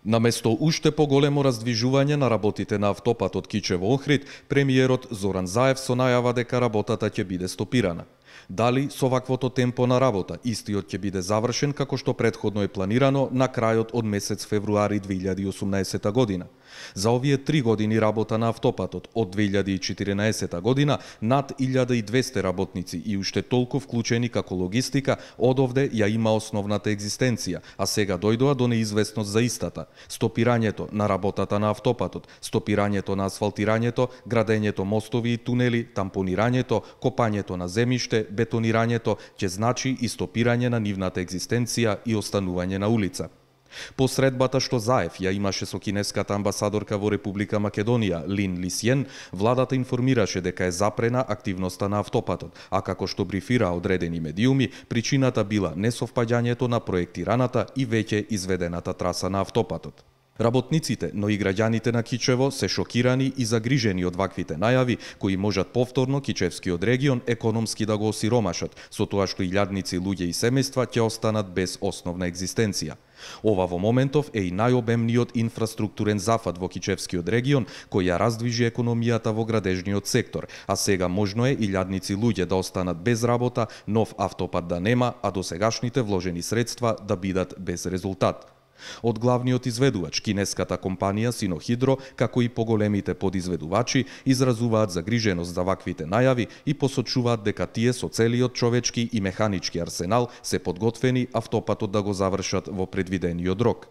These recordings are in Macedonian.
Наместо уште поголемо раздвижување на работите на автопатот Кичево-Охрид, премиерот Зоран Заев со најава дека работата ќе биде стопирана. Дали со ваквото темпо на работа истиот ќе биде завршен како што претходно е планирано на крајот од месец февруари 2018 година? За овие 3 години работа на автопатот од 2014 година над 1200 работници и уште толку вклучени како логистика одовде ја има основната екзистенција, а сега дојдоа до неизвестност за истата. Стопирањето на работата на автопатот, стопирањето на асфалтирањето, градењето мостови и тунели, тампонирањето, копањето на земјиште, бетонирањето ќе значи и стопирање на нивната екзистенција и останување на улица. По средбата што Заев ја имаше со кинеската амбасадорка во Република Македонија, Лин Лисјен, владата информираше дека е запрена активноста на автопатот, а како што брифира одредени медиуми, причината била несовпаѓањето на проектираната и веќе изведената траса на автопатот. Работниците, но и граѓаните на Кичево се шокирани и загрижени од ваквите најави, кои можат повторно Кичевскиот регион економски да го осиромашат, со тоа што илјадници луѓе и семејства ќе останат без основна екзистенција. Ова во моментов е и најобемниот инфраструктурен зафат во Кичевскиот регион, кој ја раздвижи економијата во градежниот сектор, а сега можно е илјадници луѓе да останат без работа, нов автопат да нема, а досегашните вложени средства да бидат без резултат. Од главниот изведувач, кинеската компанија Синохидро, како и поголемите подизведувачи, изразуваат загриженост за ваквите најави и посочуваат дека тие со целиот човечки и механички арсенал се подготвени автопатот да го завршат во предвидениот рок.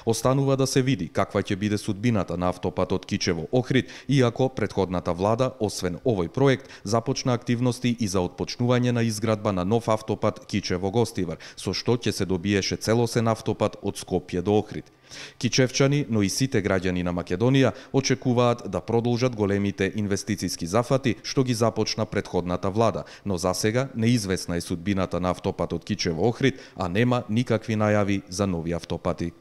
Останува да се види каква ќе биде судбината на автопатот Кичево-Охрид, иако претходната влада, освен овој проект, започна активности и за отпочнување на изградба на нов автопат Кичево-Гостивар, со што ќе се добиеше целосен автопат од Скопје до Охрид. Кичевчани, но и сите граѓани на Македонија очекуваат да продолжат големите инвестициски зафати што ги започна претходната влада, но засега неизвестна е судбината на автопатот Кичево-Охрид, а нема никакви најави за нови автопати.